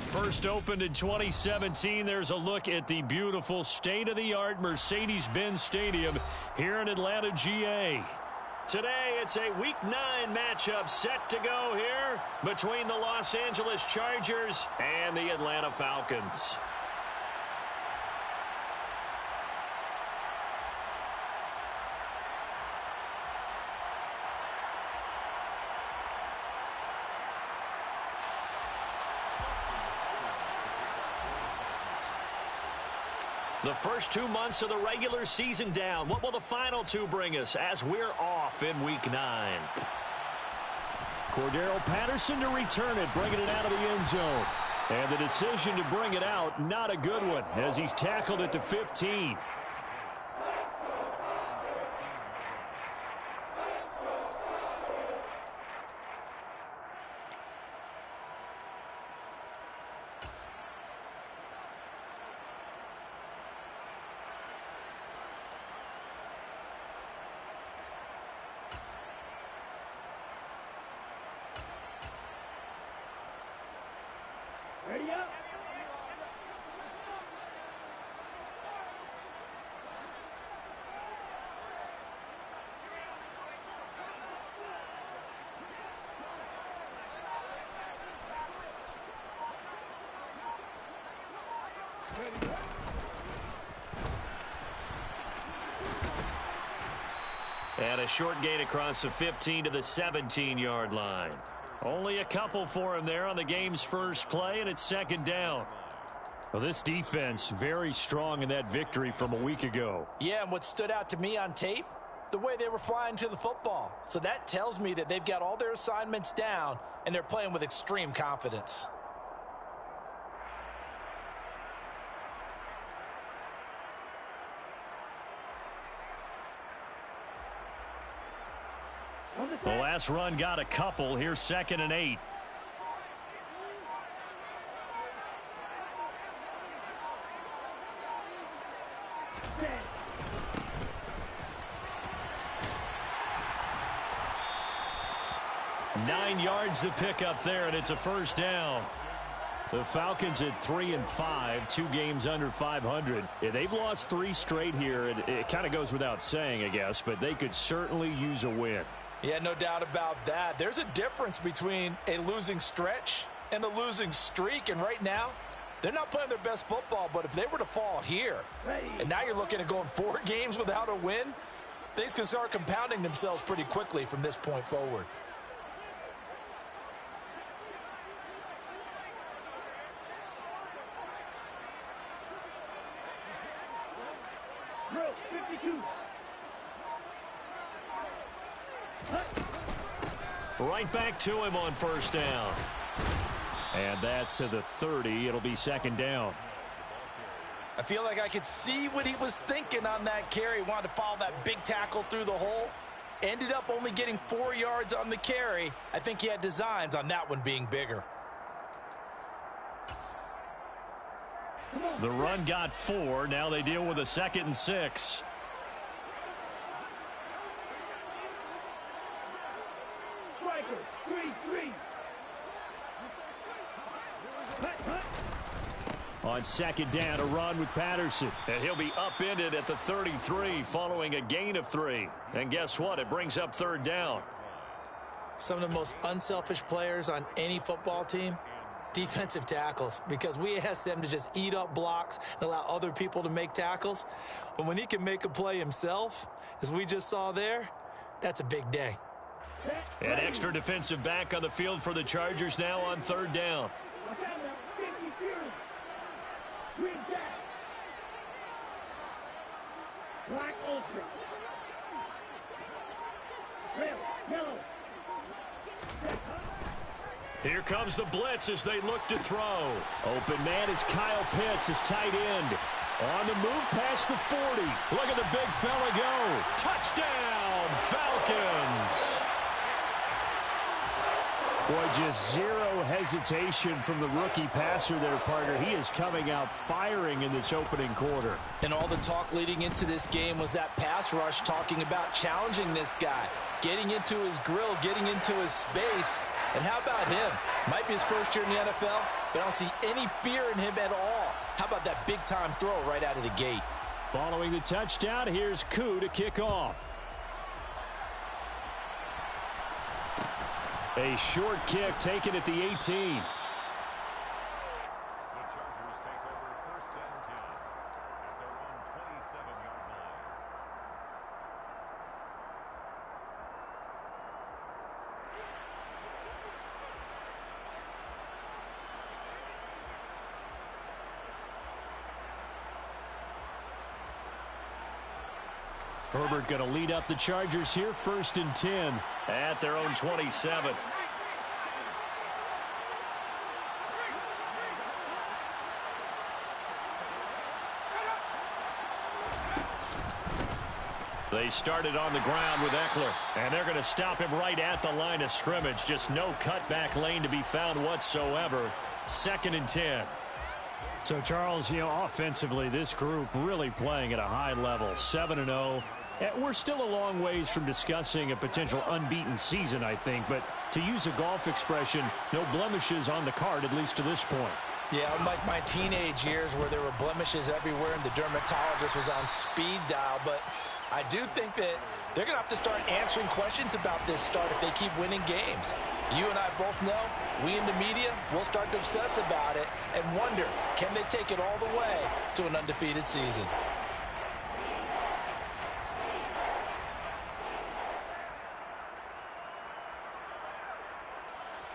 First opened in 2017, there's a look at the beautiful state-of-the-art Mercedes-Benz Stadium here in Atlanta, GA. Today, it's a Week 9 matchup set to go here between the Los Angeles Chargers and the Atlanta Falcons. The first 2 months of the regular season down. What will the final 2 bring us as we're off in Week 9? Cordarrelle Patterson to return it, bringing it out of the end zone. And the decision to bring it out, not a good one, as he's tackled at the 15. Ready up. And a short gain across the 15 to the 17-yard line. Only a couple for him there on the game's first play, and it's second down. Well, this defense very strong in that victory from a week ago. Yeah, and what stood out to me on tape, the way they were flying to the football. So that tells me that they've got all their assignments down, and they're playing with extreme confidence. The last run got a couple. Here's 2nd and 8. Nine yards to pick up there, and it's a first down. The Falcons at 3-5, 2 games under 500. Yeah, they've lost 3 straight here. It kind of goes without saying, I guess, but they could certainly use a win. Yeah, no doubt about that. There's a difference between a losing stretch and a losing streak, and right now, they're not playing their best football, but if they were to fall here, and now you're looking at going 4 games without a win, things can start compounding themselves pretty quickly from this point forward. Drill 52. Right back to him on first down. And that to the 30. It'll be second down. I feel like I could see what he was thinking on that carry. Wanted to follow that big tackle through the hole. Ended up only getting 4 yards on the carry. I think he had designs on that one being bigger. The run got 4. Now they deal with a 2nd and 6. Striker 3-3. On second down, a run with Patterson. And he'll be upended at the 33 following a gain of 3. And guess what? It brings up third down. Some of the most unselfish players on any football team, defensive tackles, because we ask them to just eat up blocks and allow other people to make tackles. But when he can make a play himself, as we just saw there, that's a big day. An extra defensive back on the field for the Chargers now on third down. Black Ultra. Red, yellow. Here comes the blitz as they look to throw. Open man is Kyle Pitts, his tight end. On the move past the 40. Look at the big fella go. Touchdown, Falcons. Boy, just zero hesitation from the rookie passer there, partner. He is coming out firing in this opening quarter. And all the talk leading into this game was that pass rush talking about challenging this guy, getting into his grill, getting into his space. And how about him? Might be his first year in the NFL. but I don't see any fear in him at all. How about that big-time throw right out of the gate? Following the touchdown, here's Koo to kick off. A short kick taken at the 18. The Chargers take over first and 10 at their own 27-yard line. Herbert going to lead up the Chargers here, first and 10 at their own 27. They started on the ground with Eckler, and they're going to stop him right at the line of scrimmage. Just no cutback lane to be found whatsoever. Second and 10. So, Charles, offensively, this group really playing at a high level, 7-0. We're still a long ways from discussing a potential unbeaten season, I think. But to use a golf expression, no blemishes on the card, at least to this point. Yeah, unlike my teenage years where there were blemishes everywhere and the dermatologist was on speed dial. But I do think that they're going to have to start answering questions about this start if they keep winning games. You and I both know, we in the media will start to obsess about it and wonder, can they take it all the way to an undefeated season?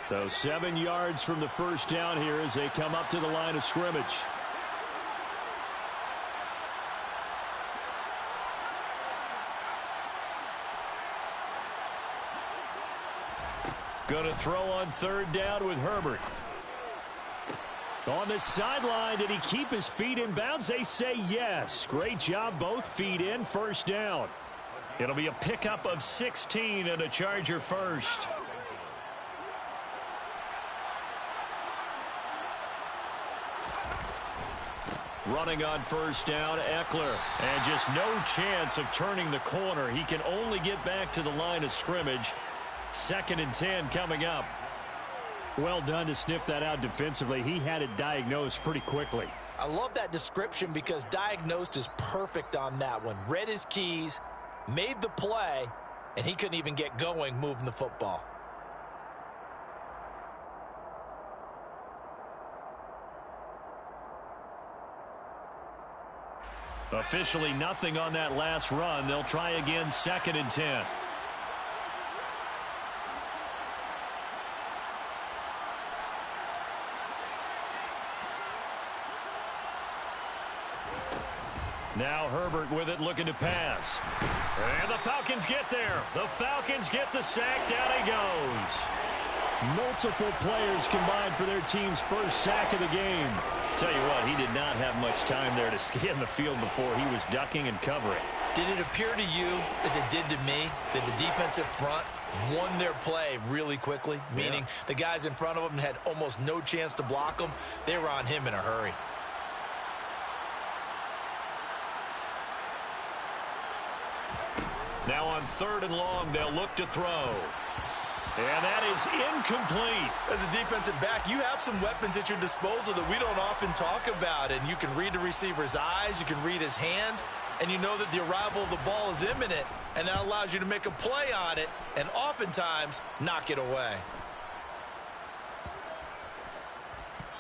So 7 yards from the first down here as they come up to the line of scrimmage. Going to throw on third down with Herbert. On the sideline, did he keep his feet in bounds? They say yes. Great job, both feet in, first down. It'll be a pickup of 16 and a Charger first. Running on first down, Eckler. And just no chance of turning the corner. He can only get back to the line of scrimmage. Second and 10 coming up. Well done to sniff that out defensively. He had it diagnosed pretty quickly. I love that description because diagnosed is perfect on that one. Read his keys, made the play, and he couldn't even get going moving the football. Officially nothing on that last run. They'll try again, second and 10. Now Herbert with it, looking to pass. And the Falcons get there. The Falcons get the sack. Down he goes. Multiple players combined for their team's first sack of the game. Tell you what, he did not have much time there to scan the field before he was ducking and covering. Did it appear to you, as it did to me, that the defensive front won their play really quickly? Meaning the guys in front of them had almost no chance to block them. They were on him in a hurry. Now on third and long, they'll look to throw. And that is incomplete. As a defensive back, you have some weapons at your disposal that we don't often talk about. And you can read the receiver's eyes, you can read his hands, and you know that the arrival of the ball is imminent. And that allows you to make a play on it and oftentimes knock it away.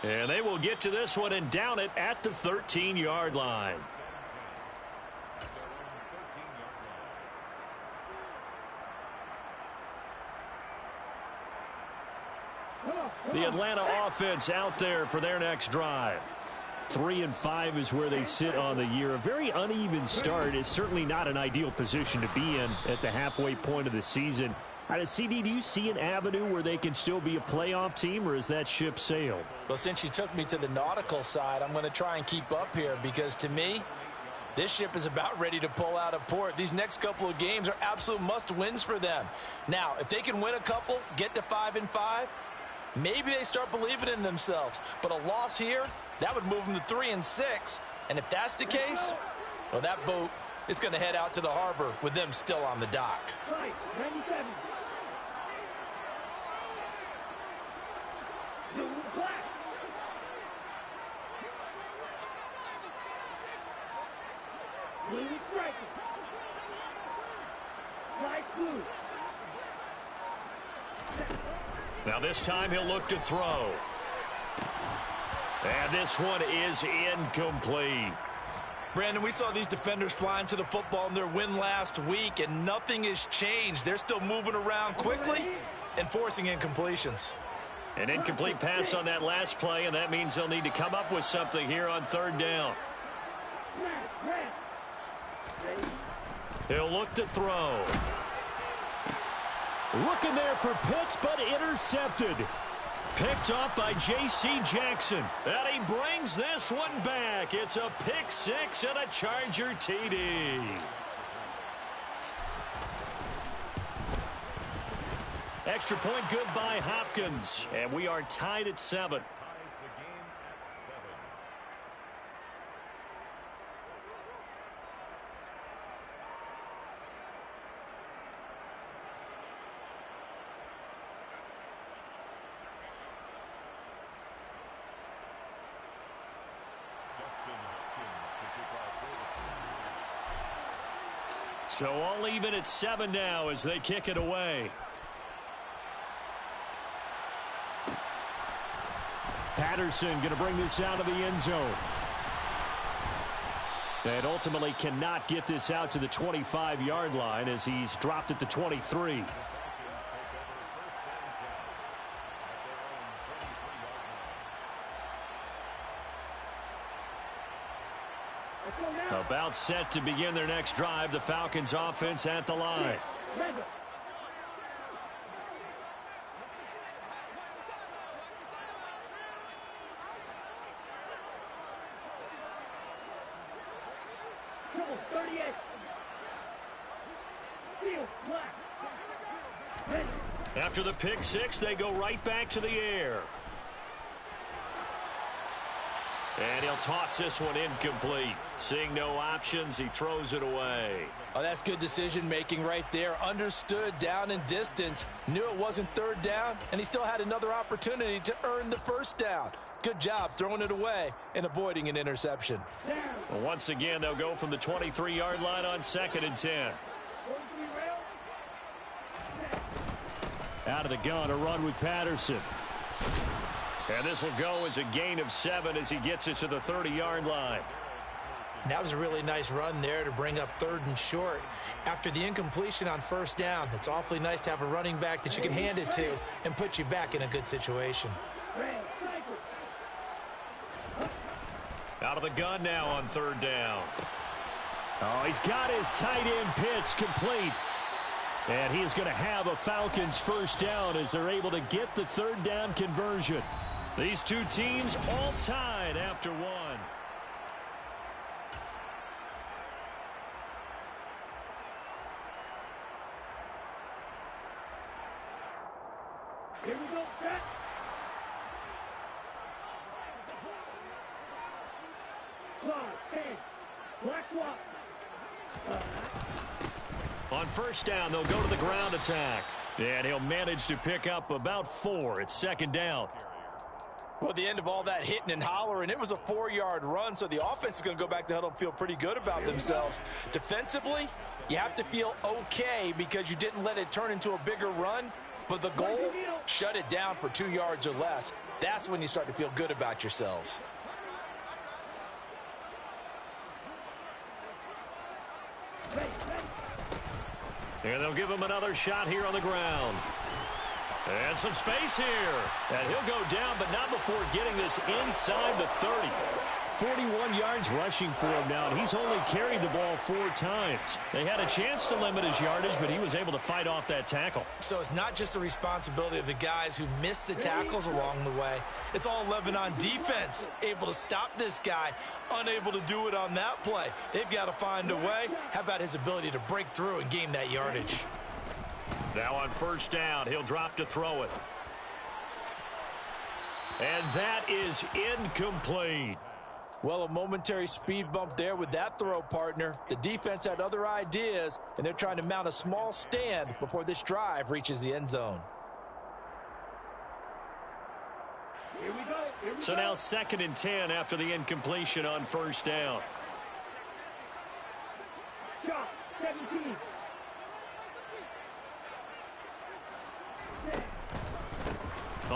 And they will get to this one and down it at the 13-yard line. The Atlanta offense out there for their next drive. 3-5 is where they sit on the year. A very uneven start is certainly not an ideal position to be in at the halfway point of the season. CD, do you see an avenue where they can still be a playoff team, or is that ship sailed? Well, since you took me to the nautical side, I'm going to try and keep up here because to me, this ship is about ready to pull out of port. These next couple of games are absolute must-wins for them. Now, if they can win a couple, get to 5-5, maybe they start believing in themselves. But a loss here, that would move them to 3-6. And if that's the case, well, that boat is going to head out to the harbor with them still on the dock. Right, 97. Blue flag. Blue. Now this time he'll look to throw. And this one is incomplete. Brandon, we saw these defenders flying to the football in their win last week, and nothing has changed. They're still moving around quickly and forcing incompletions. An incomplete pass on that last play, and that means they'll need to come up with something here on third down. He'll look to throw. Looking there for Pitts, but intercepted. Picked off by J.C. Jackson. And he brings this one back. It's a pick six and a Charger TD. Extra point good by Hopkins. And we are tied at 7. Ties the game at 7. Dustin Hopkins to kick off for the So all even at 7 now as they kick it away. Patterson going to bring this out of the end zone. And ultimately cannot get this out to the 25-yard line as he's dropped at the 23. About set to begin their next drive. The Falcons offense at the line. After the pick six, they go right back to the air. And he'll toss this one incomplete. Seeing no options, he throws it away. Oh, that's good decision-making right there. Understood down and distance. Knew it wasn't third down, and he still had another opportunity to earn the first down. Good job throwing it away and avoiding an interception. Well, once again, they'll go from the 23-yard line on 2nd and 10. Out of the gun, a run with Patterson. And this will go as a gain of 7 as he gets it to the 30-yard line. And that was a really nice run there to bring up 3rd and short. After the incompletion on first down, it's awfully nice to have a running back that you can hand it to and put you back in a good situation. Out of the gun now on 3rd down. Oh, he's got his tight end Pitts complete. And he is going to have a Falcons first down as they're able to get the 3rd down conversion. These two teams all tied after 1. Here we go, set. Black walk. On first down, they'll go to the ground attack. And he'll manage to pick up about 4. It's 2nd down. Well, at the end of all that hitting and hollering, it was a 4-yard run, so the offense is going to go back to huddle and feel pretty good about themselves. Defensively, you have to feel okay because you didn't let it turn into a bigger run, but the goal, shut it down for 2 yards or less. That's when you start to feel good about yourselves. And they'll give him another shot here on the ground. And some space here. And he'll go down, but not before getting this inside the 30. 41 yards rushing for him now, and he's only carried the ball 4 times. They had a chance to limit his yardage, but he was able to fight off that tackle. So it's not just the responsibility of the guys who missed the tackles along the way. It's all 11 on defense, able to stop this guy, unable to do it on that play. They've got to find a way. How about his ability to break through and gain that yardage? Now on first down, he'll drop to throw it. And that is incomplete. Well, a momentary speed bump there with that throw, partner. The defense had other ideas, and they're trying to mount a small stand before this drive reaches the end zone. Here we go. Here we So go. now 2nd and 10 after the incompletion on first down. Shot, 17.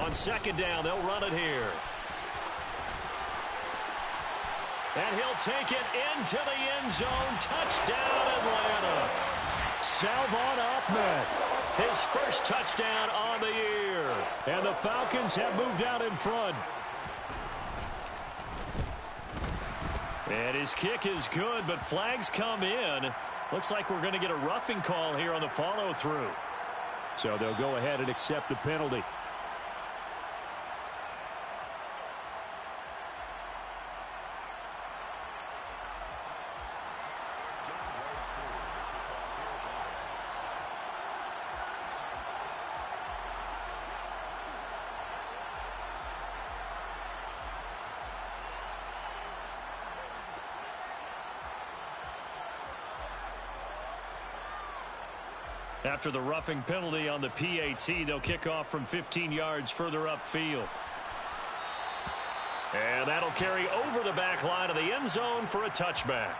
On second down, they'll run it here. And he'll take it into the end zone. Touchdown, Atlanta. Salvon Ahmed, his first touchdown on the year. And the Falcons have moved out in front. And his kick is good, but flags come in. Looks like we're going to get a roughing call here on the follow-through. So they'll go ahead and accept the penalty. After the roughing penalty on the PAT, they'll kick off from 15 yards further upfield. And that'll carry over the back line of the end zone for a touchback.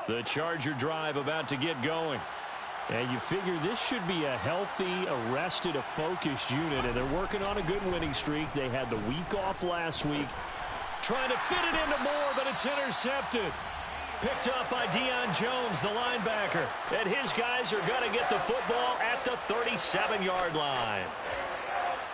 The Charger drive about to get going. And you figure this should be a healthy, arrested, a focused unit, and they're working on a good winning streak. They had the week off last week. Trying to fit it into Moore, but it's intercepted. Picked up by Deion Jones, the linebacker. And his guys are going to get the football at the 37-yard line.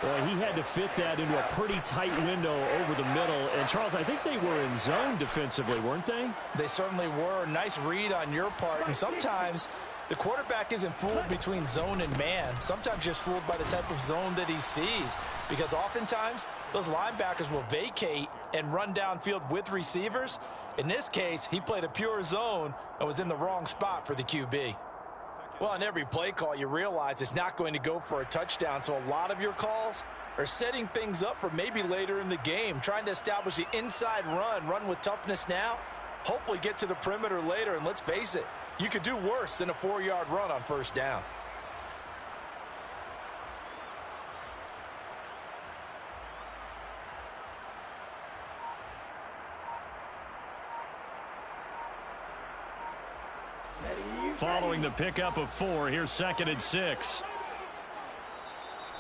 Well, he had to fit that into a pretty tight window over the middle. And, Charles, I think they were in zone defensively, weren't they? They certainly were. Nice read on your part. And sometimes the quarterback isn't fooled between zone and man. Sometimes just fooled by the type of zone that he sees. Because oftentimes those linebackers will vacate and run downfield with receivers. In this case, he played a pure zone and was in the wrong spot for the QB. Well, on every play call, you realize it's not going to go for a touchdown. So a lot of your calls are setting things up for maybe later in the game, trying to establish the inside run with toughness now, hopefully get to the perimeter later. And let's face it, you could do worse than a 4-yard run on first down. Following the pickup of 4, here's 2nd and 6.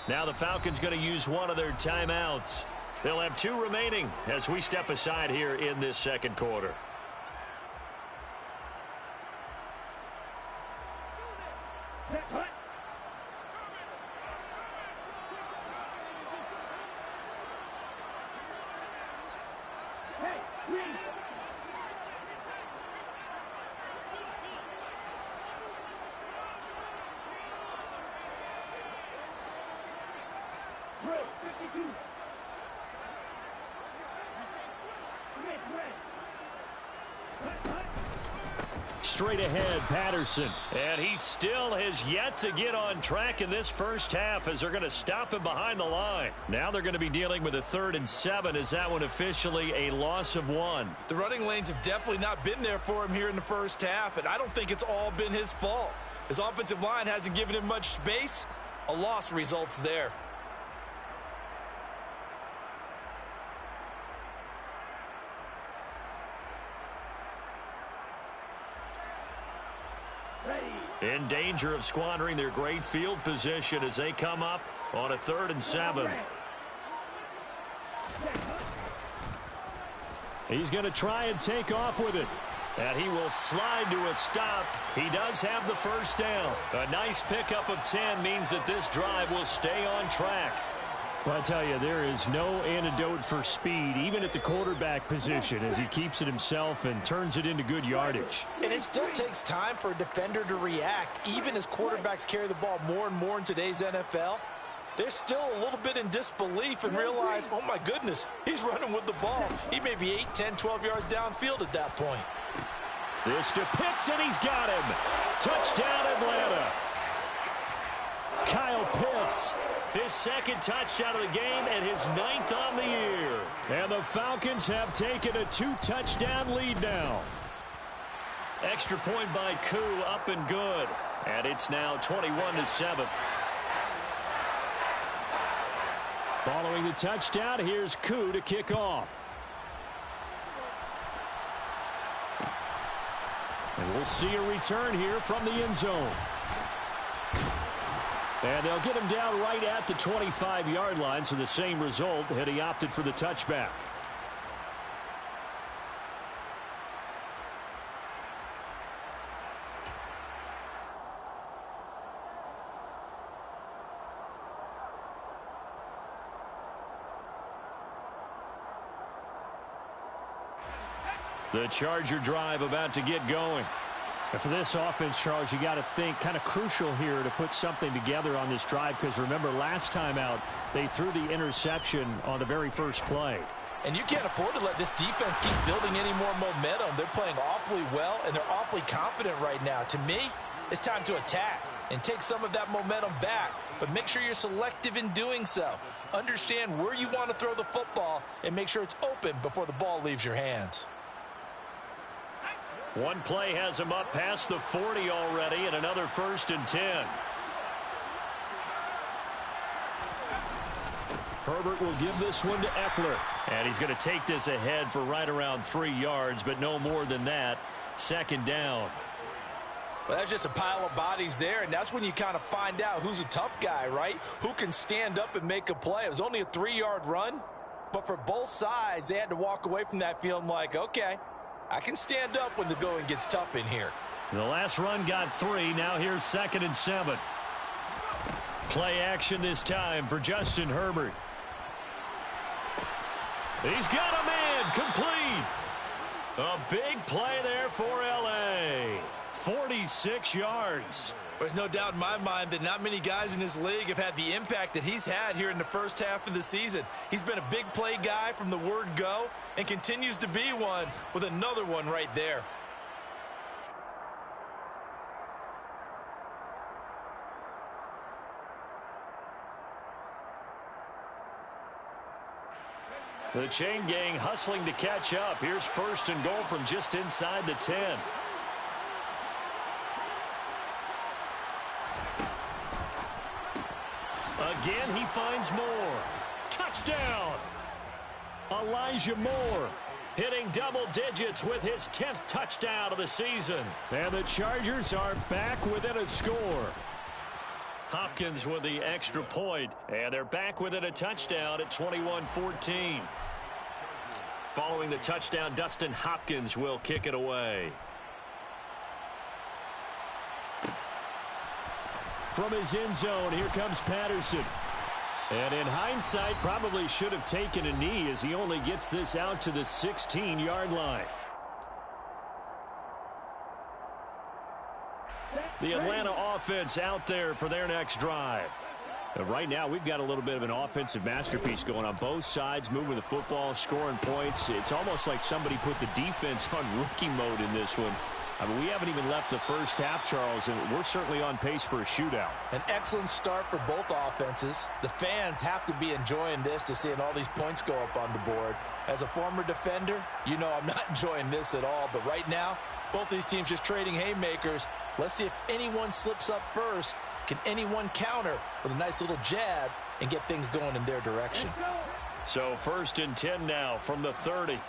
Now the Falcons going to use one of their timeouts. They'll have 2 remaining as we step aside here in this second quarter. Straight ahead, Patterson. And he still has yet to get on track in this first half as they're going to stop him behind the line. Now they're going to be dealing with a 3rd and 7. Is that one officially a loss of 1? The running lanes have definitely not been there for him here in the first half, and I don't think it's all been his fault. His offensive line hasn't given him much space. A loss results there. In danger of squandering their great field position as they come up on a 3rd and 7. He's going to try and take off with it. And he will slide to a stop. He does have the first down. A nice pickup of 10 means that this drive will stay on track. Well, I tell you, there is no antidote for speed, even at the quarterback position, as he keeps it himself and turns it into good yardage. And it still takes time for a defender to react, even as quarterbacks carry the ball more and more in today's NFL. They're still a little bit in disbelief and realize, oh my goodness, he's running with the ball. He may be 8, 10, 12 yards downfield at that point. This to Pitts, and he's got him. Touchdown, Atlanta. Kyle Pitts, his 2nd touchdown of the game and his 9th on the year. And the Falcons have taken a 2-touchdown lead now. Extra point by Koo, up and good. And it's now 21-7. Following the touchdown, here's Koo to kick off. And we'll see a return here from the end zone. And they'll get him down right at the 25-yard line, so the same result had he opted for the touchback. The Charger drive about to get going. And for this offense, Charles, you got to think kind of crucial here to put something together on this drive, because remember last time out they threw the interception on the very first play. And you can't afford to let this defense keep building any more momentum. They're playing awfully well, and they're awfully confident right now. To me, it's time to attack and take some of that momentum back, but make sure you're selective in doing so. Understand where you want to throw the football and make sure it's open before the ball leaves your hands. One play has him up past the 40 already, and another 1st and 10. Herbert will give this one to Eckler. And he's going to take this ahead for right around 3 yards, but no more than that. 2nd down. Well, that's just a pile of bodies there, and that's when you kind of find out who's a tough guy, right? Who can stand up and make a play. It was only a 3-yard run, but for both sides, they had to walk away from that feeling like, okay, I can stand up when the going gets tough in here. The last run got 3. Now here's 2nd and 7. Play action this time for Justin Herbert. He's got a man complete. A big play there for L.A. 46 yards. There's no doubt in my mind that not many guys in this league have had the impact that he's had here in the first half of the season. He's been a big play guy from the word go and continues to be one with another one right there. The chain gang hustling to catch up. Here's 1st and goal from just inside the 10. Again, he finds Moore. Touchdown! Elijah Moore hitting double digits with his 10th touchdown of the season. And the Chargers are back within a score. Hopkins with the extra point, and they're back within a touchdown at 21-14. Following the touchdown, Dustin Hopkins will kick it away. From his end zone, here comes Patterson. And in hindsight, probably should have taken a knee as he only gets this out to the 16-yard line. The Atlanta offense out there for their next drive. But right now, we've got a little bit of an offensive masterpiece going on both sides, moving the football, scoring points. It's almost like somebody put the defense on rookie mode in this one. I mean, we haven't even left the first half, Charles, and we're certainly on pace for a shootout. An excellent start for both offenses. The fans have to be enjoying this to seeing all these points go up on the board. As a former defender, you know I'm not enjoying this at all. But right now, both these teams just trading haymakers. Let's see if anyone slips up first. Can anyone counter with a nice little jab and get things going in their direction? So 1st and 10 now from the 30.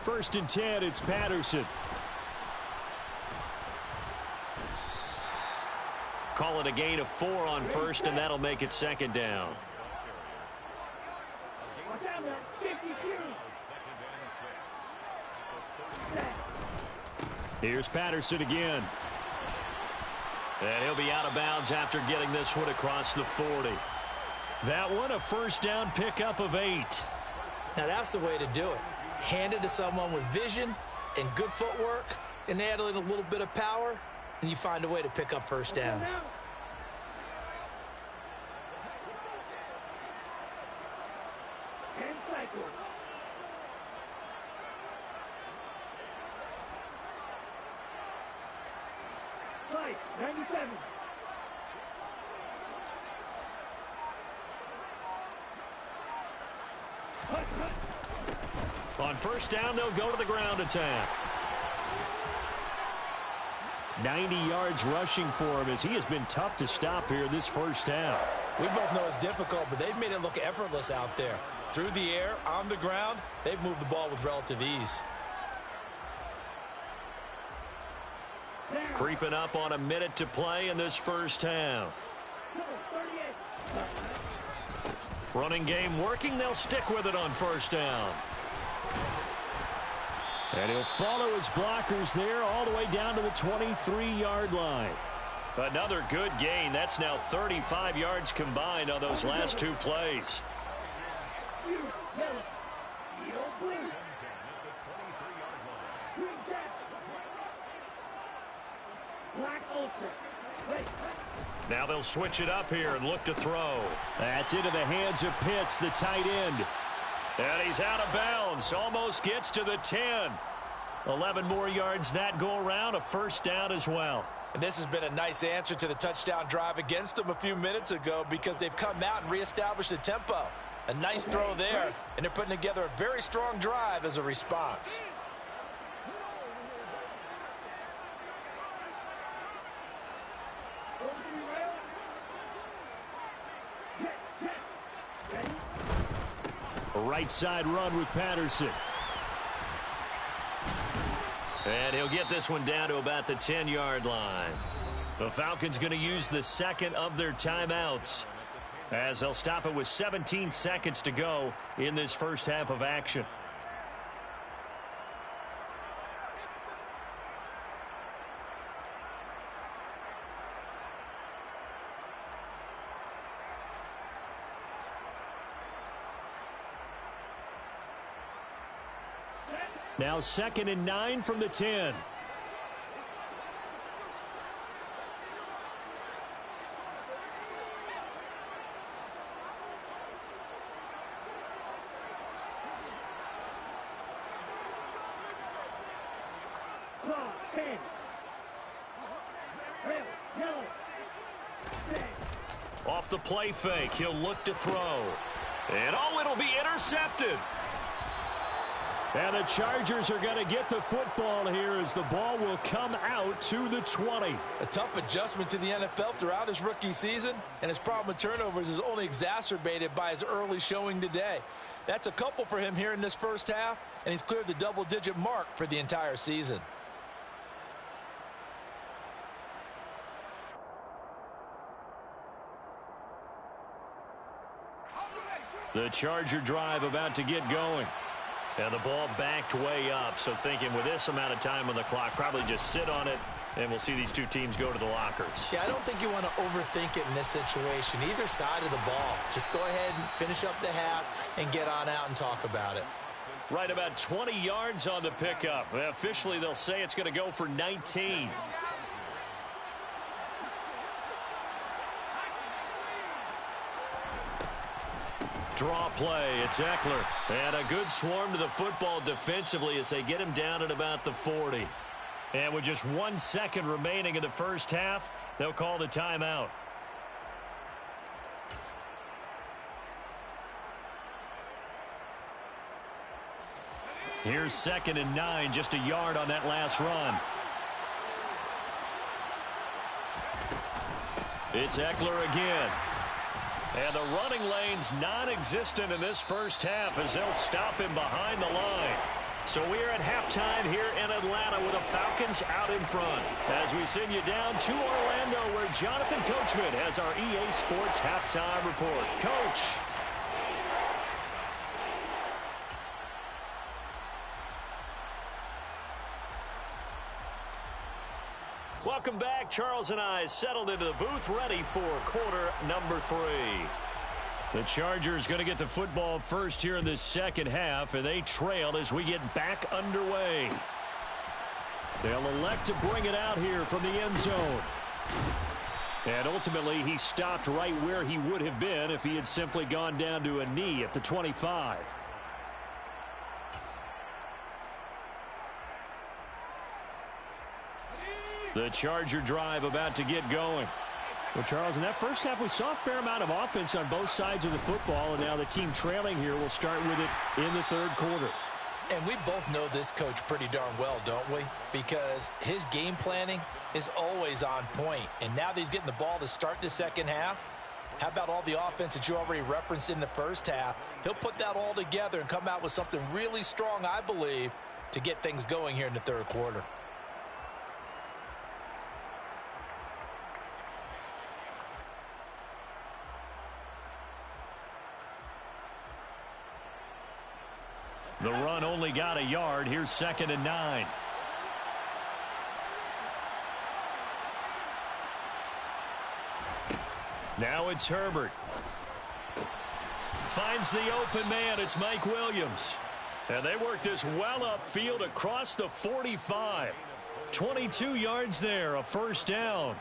First and 10, it's Patterson. Call it a gain of 4 on 1st, and that'll make it 2nd down. Here's Patterson again. And he'll be out of bounds after getting this one across the 40. That one a 1st down pickup of 8. Now that's the way to do it. Hand it to someone with vision and good footwork, and add in a little bit of power, and you find a way to pick up 1st downs. Right, 97. On first down, they'll go to the ground attack. 90 yards rushing for him as he has been tough to stop here this first half. We both know it's difficult, but they've made it look effortless out there. Through the air, on the ground, they've moved the ball with relative ease. Creeping up on a minute to play in this first half. Running game working. They'll stick with it on first down. And he'll follow his blockers there all the way down to the 23-yard line. Another good gain. That's now 35 yards combined on those last two plays. Now they'll switch it up here and look to throw. That's into the hands of Pitts, the tight end. And he's out of bounds. Almost gets to the 10. 11 more yards that go around. A first down as well. And this has been a nice answer to the touchdown drive against them a few minutes ago because they've come out and reestablished the tempo. A nice throw there, and they're putting together a very strong drive as a response. A right side run with Patterson. And he'll get this one down to about the 10-yard line. The Falcons going to use the second of their timeouts as they'll stop it with 17 seconds to go in this first half of action. Now 2nd and 9 from the 10. Off the play fake, he'll look to throw. And oh, it'll be intercepted. And the Chargers are going to get the football here as the ball will come out to the 20. A tough adjustment to the NFL throughout his rookie season, and his problem with turnovers is only exacerbated by his early showing today. That's a couple for him here in this first half, and he's cleared the double-digit mark for the entire season. The Charger drive about to get going. And the ball backed way up, so thinking with this amount of time on the clock, probably just sit on it, and we'll see these two teams go to the lockers. Yeah, I don't think you want to overthink it in this situation. Either side of the ball. Just go ahead and finish up the half and get on out and talk about it. Right about 20 yards on the pickup. Officially, they'll say it's going to go for 19. Draw play, it's Eckler. And a good swarm to the football defensively as they get him down at about the 40. And with just 1 second remaining in the first half, they'll call the timeout. Here's 2nd and 9, just a yard on that last run. It's Eckler again. And the running lane's non-existent in this first half as they'll stop him behind the line. So we're at halftime here in Atlanta with the Falcons out in front. As we send you down to Orlando where Jonathan Coachman has our EA Sports halftime report. Coach. Welcome back. Charles and I settled into the booth ready for quarter number 3. The Chargers going to get the football first here in this second half, and they trail as we get back underway. They'll elect to bring it out here from the end zone. And ultimately, he stopped right where he would have been if he had simply gone down to a knee at the 25. The Charger drive about to get going. Well, Charles, in that first half, we saw a fair amount of offense on both sides of the football, and now the team trailing here will start with it in the third quarter. And we both know this coach pretty darn well, don't we? Because his game planning is always on point. And now that he's getting the ball to start the second half, how about all the offense that you already referenced in the first half? He'll put that all together and come out with something really strong, I believe, to get things going here in the third quarter. The run only got a yard. Here's 2nd and 9. Now it's Herbert. Finds the open man. It's Mike Williams. And they work this well upfield across the 45. 22 yards there, a first down.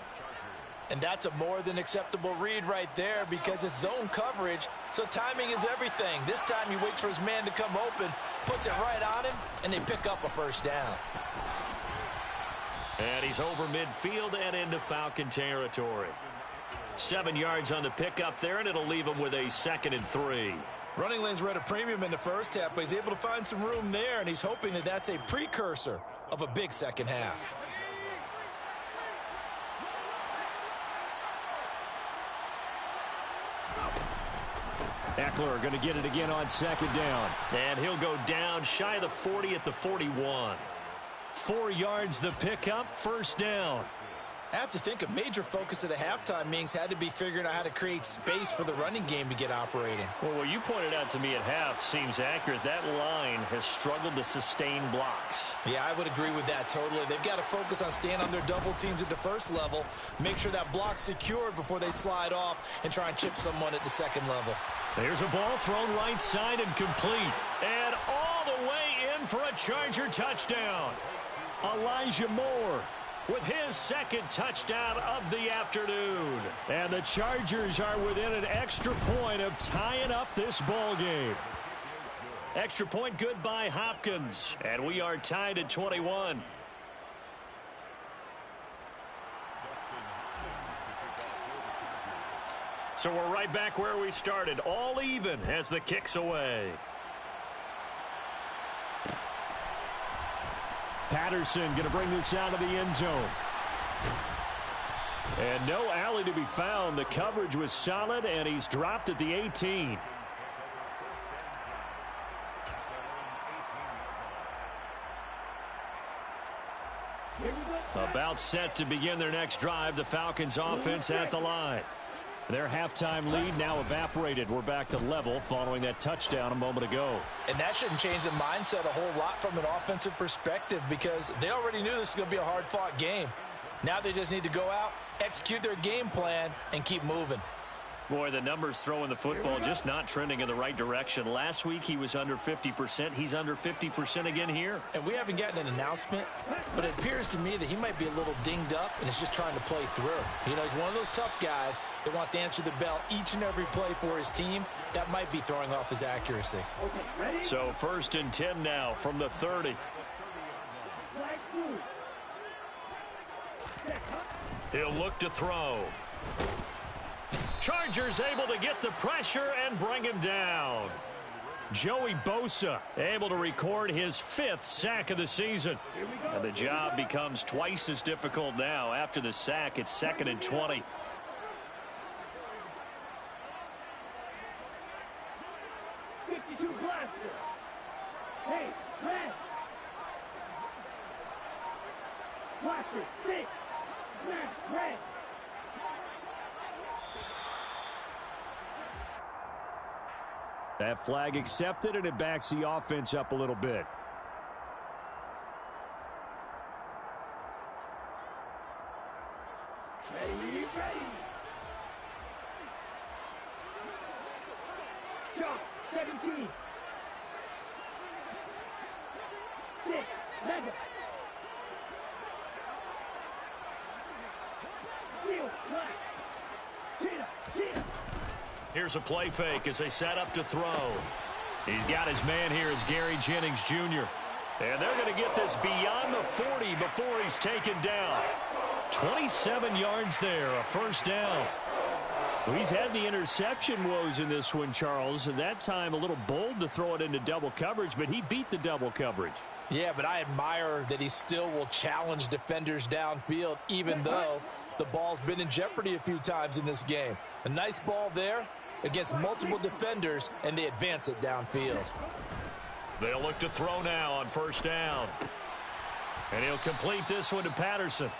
And that's a more than acceptable read right there because it's zone coverage, so timing is everything. This time he waits for his man to come open, puts it right on him, and they pick up a first down. And he's over midfield and into Falcon territory. 7 yards on the pickup there, and it'll leave him with a 2nd and 3. Running lanes were at a premium in the first half, but he's able to find some room there, and he's hoping that that's a precursor of a big second half. Eckler going to get it again on 2nd down. And he'll go down shy of the 40 at the 41. 4 yards the pickup, first down. I have to think a major focus of the halftime meetings had to be figuring out how to create space for the running game to get operating. Well, what you pointed out to me at half seems accurate. That line has struggled to sustain blocks. Yeah, I would agree with that totally. They've got to focus on staying on their double teams at the first level, make sure that block's secured before they slide off and try and chip someone at the second level. There's a ball thrown right side and complete. And all the way in for a Charger touchdown. Elijah Moore with his 2nd touchdown of the afternoon. And the Chargers are within an extra point of tying up this ball game. Extra point good by Hopkins. And we are tied at 21. So we're right back where we started. All even as the kick's away. Patterson going to bring this out of the end zone. And no alley to be found. The coverage was solid, and he's dropped at the 18. About set to begin their next drive. The Falcons offense at the line. Their halftime lead now evaporated. We're back to level following that touchdown a moment ago. And that shouldn't change the mindset a whole lot from an offensive perspective because they already knew this was going to be a hard-fought game. Now they just need to go out, execute their game plan, and keep moving. Boy, the numbers throwing the football just not trending in the right direction. Last week he was under 50%. He's under 50% again here. And we haven't gotten an announcement, but it appears to me that he might be a little dinged up and is just trying to play through. You know, he's one of those tough guys that wants to answer the bell each and every play for his team. That might be throwing off his accuracy. So 1st and 10 now from the 30. He'll look to throw. Chargers able to get the pressure and bring him down. Joey Bosa able to record his 5th sack of the season. And the job becomes twice as difficult now. After the sack, it's 2nd and 20. Hey, red. Blaster, 6. Smash, red. That flag accepted, and it backs the offense up a little bit. Ready, ready. Shot, 17. 6, mega. Steal, black. Cheetah, cheetah. Here's a play fake as they set up to throw. He's got his man here as Gary Jennings Jr. And they're going to get this beyond the 40 before he's taken down. 27 yards there, a first down. Well, he's had the interception woes in this one, Charles, and that time a little bold to throw it into double coverage, but he beat the double coverage. Yeah, but I admire that he still will challenge defenders downfield, even though the ball's been in jeopardy a few times in this game. A nice ball there against multiple defenders, and they advance it downfield. They'll look to throw now on first down. And he'll complete this one to Patterson.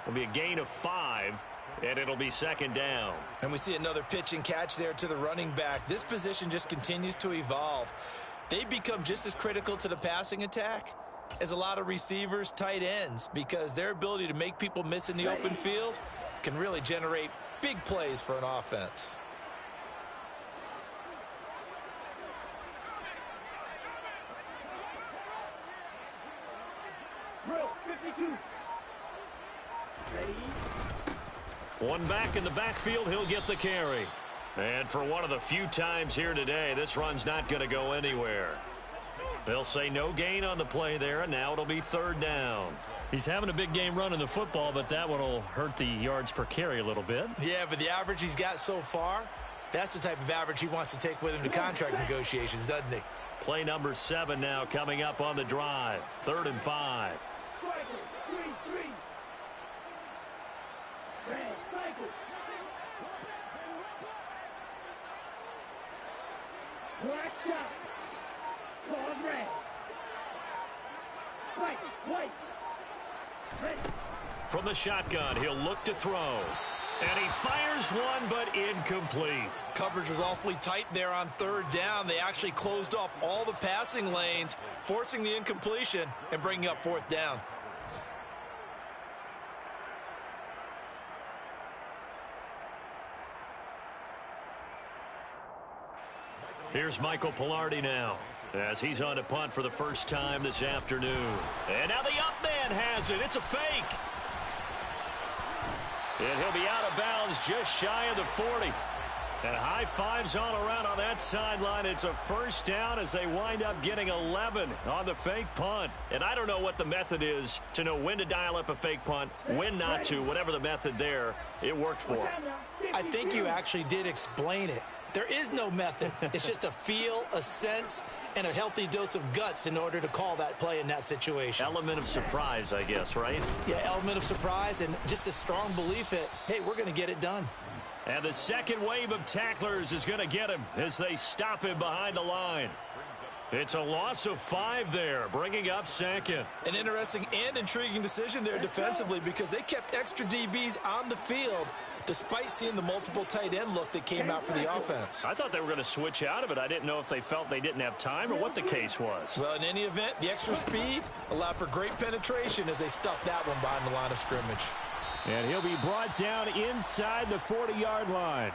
It'll be a gain of 5, and it'll be second down. And we see another pitch and catch there to the running back. This position just continues to evolve. They become just as critical to the passing attack as a lot of receivers, tight ends, because their ability to make people miss in the open field can really generate big plays for an offense. Drill 52. Ready? One back in the backfield, he'll get the carry. And for one of the few times here today, this run's not going to go anywhere. They'll say no gain on the play there, and now it'll be third down. He's having a big game running the football, but that one will hurt the yards per carry a little bit. Yeah, but the average he's got so far, that's the type of average he wants to take with him to contract negotiations, doesn't he? Play number 7 now coming up on the drive. 3rd and 5. Cycle 3-3. Red cycle. Black stop. Pause red. White. Ready. From the shotgun, he'll look to throw. And he fires one, but incomplete. Coverage was awfully tight there on 3rd down. They actually closed off all the passing lanes, forcing the incompletion and bringing up 4th down. Here's Michael Palardy now, as he's on to punt for the first time this afternoon. And now the up man has it. It's a fake. And he'll be out of bounds just shy of the 40. And high fives all around on that sideline. It's a first down as they wind up getting 11 on the fake punt. And I don't know what the method is to know when to dial up a fake punt, when not to. Whatever the method there, it worked for him. I think you actually did explain it. There is no method. It's just a feel, a sense, and a healthy dose of guts in order to call that play in that situation. Element of surprise, I guess, right? Yeah, element of surprise and just a strong belief that, hey, we're going to get it done. And the second wave of tacklers is going to get him as they stop him behind the line. It's a loss of 5 there, bringing up second. An interesting and intriguing decision there defensively because they kept extra DBs on the field despite seeing the multiple tight end look that came out for the offense. I thought they were going to switch out of it. I didn't know if they felt they didn't have time or what the case was. Well, in any event, the extra speed allowed for great penetration as they stuffed that one behind the line of scrimmage. And he'll be brought down inside the 40-yard line.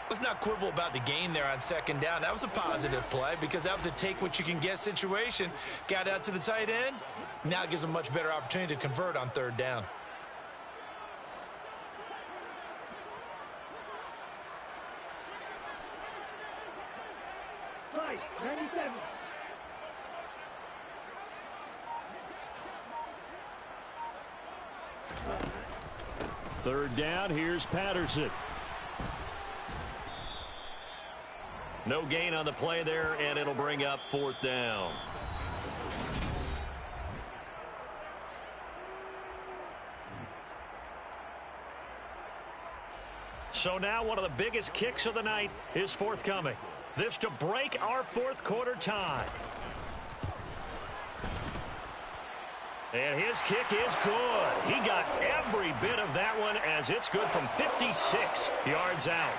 Let's not quibble about the gain there on 2nd down. That was a positive play because that was a take-what-you-can-get situation. Got out to the tight end. Now it gives them a much better opportunity to convert on 3rd down. Fight 97. Third down, here's Patterson. No gain on the play there, and it'll bring up 4th down. So now one of the biggest kicks of the night is forthcoming. This to break our 4th quarter tie. And his kick is good. He got every bit of that one as it's good from 56 yards out.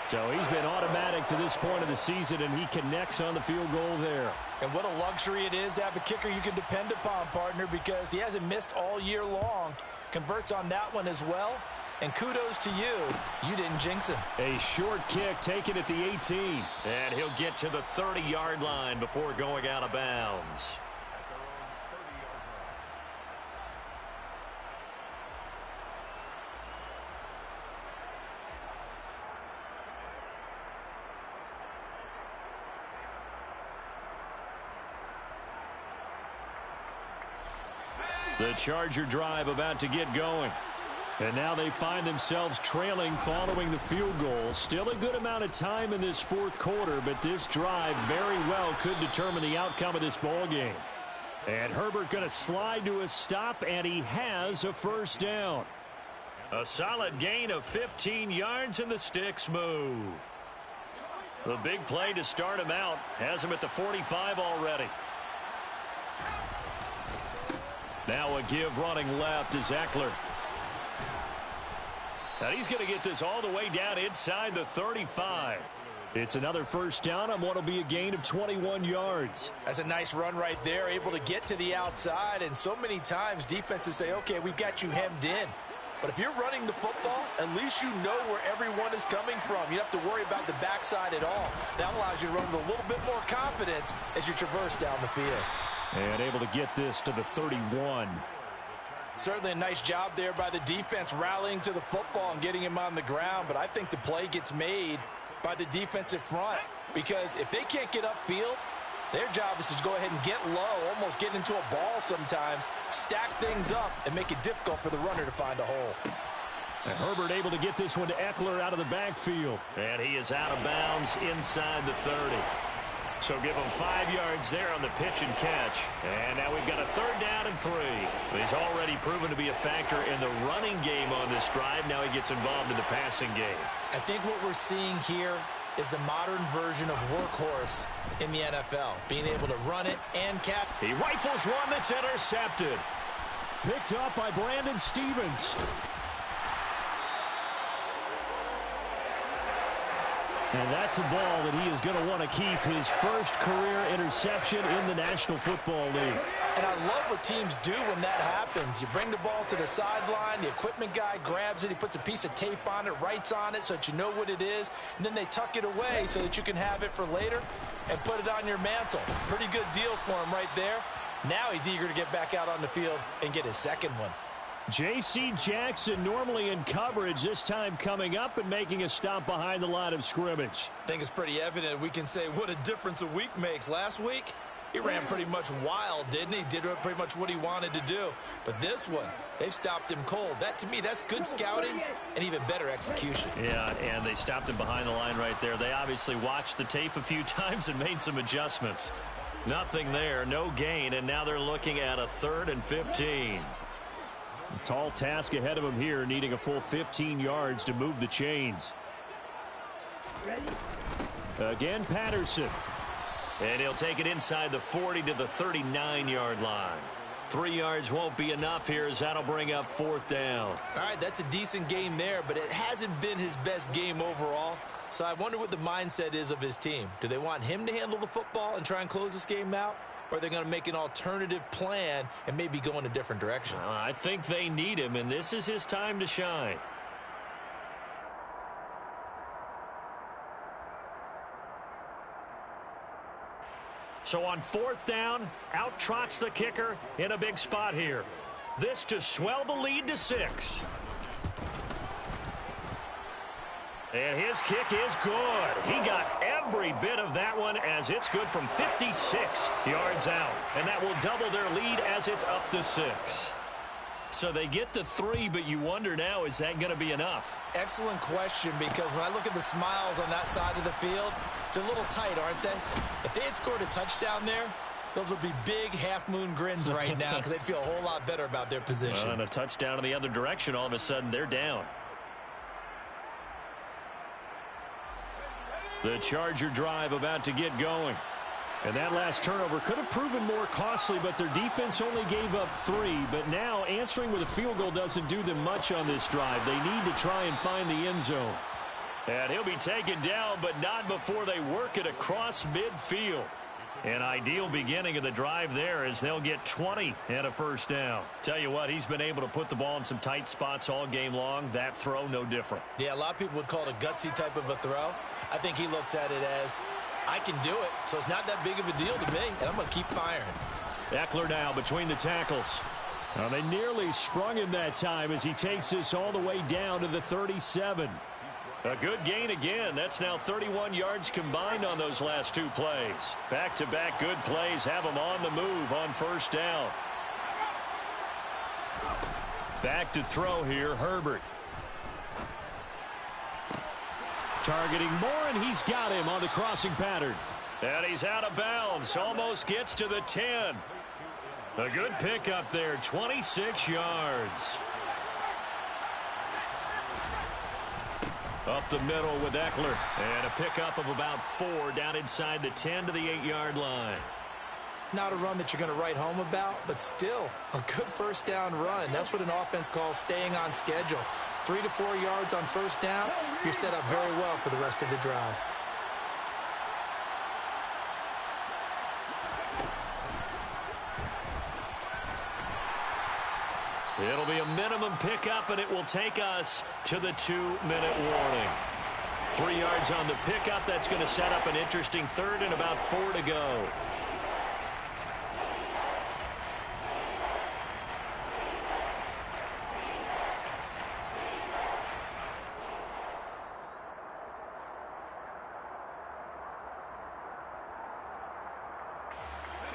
So he's been automatic to this point of the season, and he connects on the field goal there. And what a luxury it is to have a kicker you can depend upon, partner, because he hasn't missed all year long. Converts on that one as well. And kudos to you. You didn't jinx him. A short kick taken at the 18. And he'll get to the 30-yard line before going out of bounds. The Charger drive about to get going. And now they find themselves trailing following the field goal. Still a good amount of time in this fourth quarter, but this drive very well could determine the outcome of this ball game. And Herbert going to slide to a stop, and he has a first down. A solid gain of 15 yards, and the sticks move. The big play to start him out has him at the 45 already. Now a give running left is Eckler. And he's going to get this all the way down inside the 35. It's another first down on what will be a gain of 21 yards. That's a nice run right there, able to get to the outside. And so many times defenses say, okay, we've got you hemmed in. But if you're running the football, at least you know where everyone is coming from. You don't have to worry about the backside at all. That allows you to run with a little bit more confidence as you traverse down the field. And able to get this to the 31. Certainly a nice job there by the defense rallying to the football and getting him on the ground. But I think the play gets made by the defensive front, because if they can't get upfield, their job is to go ahead and get low, almost get into a ball sometimes, stack things up, and make it difficult for the runner to find a hole. And Herbert able to get this one to Eckler out of the backfield. And he is out of bounds inside the 30. So give him 5 yards there on the pitch and catch. And now we've got a third down and 3. He's already proven to be a factor in the running game on this drive. Now he gets involved in the passing game. I think what we're seeing here is the modern version of workhorse in the NFL, being able to run it and catch. He rifles one that's intercepted. Picked up by Brandon Stephens. And that's a ball that he is going to want to keep, his first career interception in the National Football League. And I love what teams do when that happens. You bring the ball to the sideline, the equipment guy grabs it, he puts a piece of tape on it, writes on it so that you know what it is, and then they tuck it away so that you can have it for later and put it on your mantle. Pretty good deal for him right there. Now he's eager to get back out on the field and get his second one. J.C. Jackson normally in coverage, this time coming up and making a stop behind the line of scrimmage. I think it's pretty evident. We can say what a difference a week makes. Last week, he ran pretty much wild, didn't he? Did pretty much what he wanted to do. But this one, they've stopped him cold. That, to me, that's good scouting and even better execution. Yeah, and they stopped him behind the line right there. They obviously watched the tape a few times and made some adjustments. Nothing there, no gain, and now they're looking at a 3rd and 15. A tall task ahead of him here, needing a full 15 yards to move the chains. Again, Patterson. And he'll take it inside the 40 to the 39-yard line. 3 yards won't be enough here, as that'll bring up 4th down. All right, that's a decent game there, but it hasn't been his best game overall. So I wonder what the mindset is of his team. Do they want him to handle the football and try and close this game out? Or are they going to make an alternative plan and maybe go in a different direction? I think they need him, and this is his time to shine. So on 4th down, out trots the kicker in a big spot here. This to swell the lead to 6. And his kick is good. He got every bit of that one, as it's good from 56 yards out. And that will double their lead as it's up to 6. So they get to 3, but you wonder now, is that going to be enough? Excellent question, because when I look at the smiles on that side of the field, they're a little tight, aren't they? If they had scored a touchdown there, those would be big half-moon grins right now, because they'd feel a whole lot better about their position. And a touchdown in the other direction, all of a sudden they're down. The Charger drive about to get going. And that last turnover could have proven more costly, but their defense only gave up 3. But now answering with a field goal doesn't do them much on this drive. They need to try and find the end zone. And he'll be taken down, but not before they work it across midfield. An ideal beginning of the drive there, as they'll get 20 and a first down. Tell you what, he's been able to put the ball in some tight spots all game long. That throw, no different. Yeah, a lot of people would call it a gutsy type of a throw. I think he looks at it as, I can do it, so it's not that big of a deal to me, and I'm going to keep firing. Eckler now between the tackles. Now they nearly sprung him that time as he takes this all the way down to the 37. A good gain again. That's now 31 yards combined on those last 2 plays. Back-to-back good plays have them on the move on first down. Back to throw here, Herbert. Targeting Moore, and he's got him on the crossing pattern. And he's out of bounds. Almost gets to the 10. A good pickup there, 26 yards. Up the middle with Eckler. And a pickup of about 4 down inside the 10 to the 8-yard line. Not a run that you're going to write home about, but still a good first down run. That's what an offense calls staying on schedule. 3 to 4 yards on first down, you're set up very well for the rest of the drive. It'll be a minimum pickup, and it will take us to the 2-minute warning. 3 yards on the pickup. That's going to set up an interesting third and about 4 to go.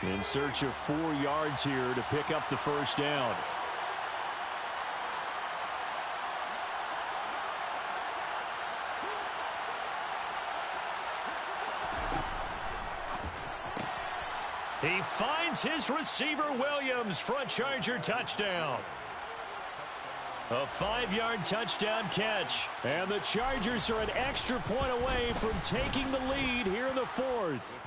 In search of 4 yards here to pick up the first down. He finds his receiver, Williams, for a Charger touchdown. A 5-yard touchdown catch. And the Chargers are an extra point away from taking the lead here in the fourth.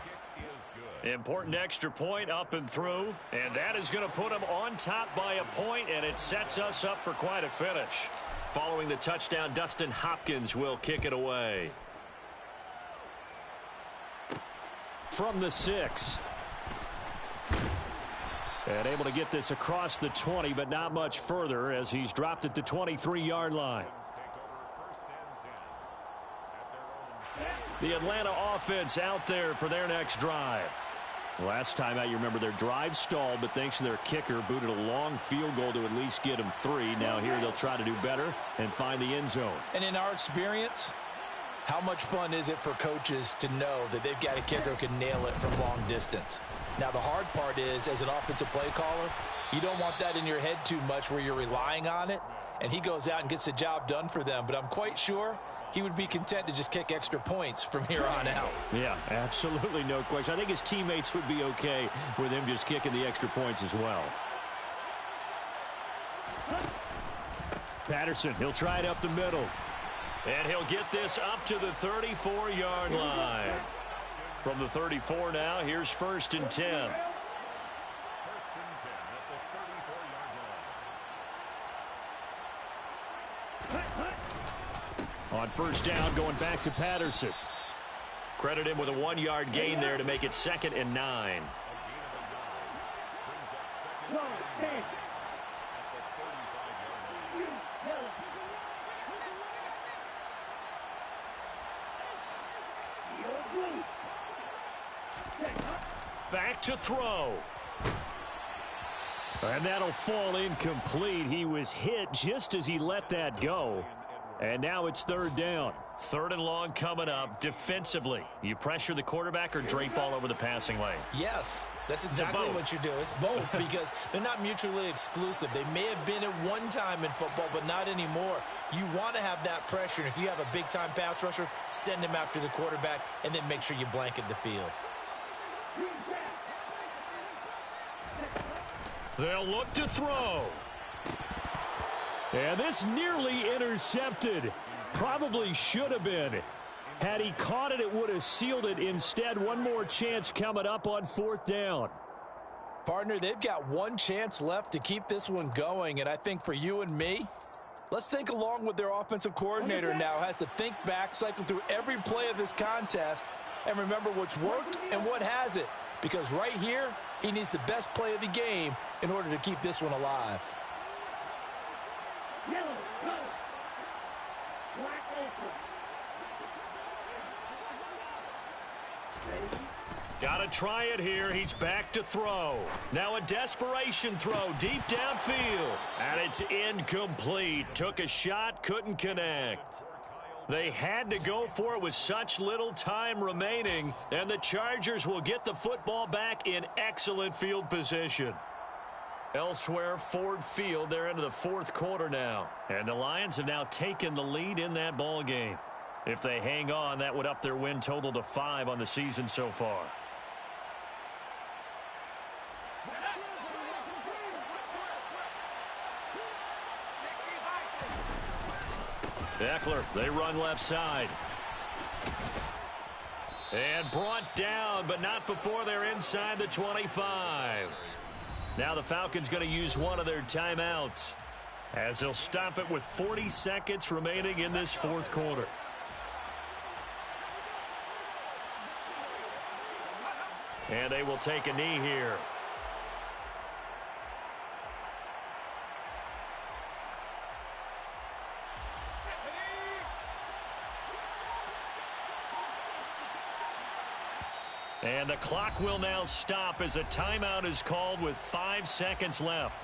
Important extra point up and through. And that is going to put them on top by a point, and it sets us up for quite a finish. Following the touchdown, Dustin Hopkins will kick it away. From the 6. And able to get this across the 20, but not much further as he's dropped at the 23-yard line. The Atlanta offense out there for their next drive. Last time out, you remember their drive stalled, but thanks to their kicker, booted a long field goal to at least get them 3. Now here they'll try to do better and find the end zone. And in our experience, how much fun is it for coaches to know that they've got a kicker who can nail it from long distance? Now, the hard part is, as an offensive play caller, you don't want that in your head too much where you're relying on it, and he goes out and gets the job done for them. But I'm quite sure he would be content to just kick extra points from here on out. Yeah, absolutely no question. I think his teammates would be okay with him just kicking the extra points as well. Patterson, he'll try it up the middle. And he'll get this up to the 34-yard line. From the 34 now, here's 1st and 10. On first down, going back to Patterson. Credit him with a 1-yard gain there to make it 2nd and 9. Back to throw. And that'll fall incomplete. He was hit just as he let that go. And now it's 3rd down. 3rd and long coming up. Defensively, you pressure the quarterback or drape all over the passing lane? Yes, that's exactly what you do. It's both because they're not mutually exclusive. They may have been at one time in football, but not anymore. You want to have that pressure. And if you have a big-time pass rusher, send him after the quarterback and then make sure you blanket the field. They'll look to throw. And this nearly intercepted. Probably should have been. Had he caught it, it would have sealed it. Instead, one more chance coming up on 4th down. Partner, they've got one chance left to keep this one going, and I think for you and me, let's think along with their offensive coordinator now. Has to think back, cycle through every play of this contest, and remember what's worked and what hasn't. Because right here, he needs the best play of the game in order to keep this one alive. Yellow, go. Black open. Ready? Got to try it here. He's back to throw. Now a desperation throw deep downfield. And it's incomplete. Took a shot, couldn't connect. They had to go for it with such little time remaining. And the Chargers will get the football back in excellent field position. Elsewhere, Ford Field, they're into the fourth quarter now. And the Lions have now taken the lead in that ball game. If they hang on, that would up their win total to 5 on the season so far. Eckler, they run left side. And brought down, but not before they're inside the 25. Now the Falcons going to use one of their timeouts as they'll stop it with 40 seconds remaining in this fourth quarter. And they will take a knee here. And the clock will now stop as a timeout is called with 5 seconds left.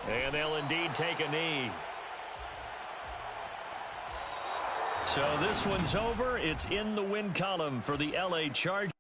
And they'll indeed take a knee. So this one's over. It's in the win column for the LA Chargers.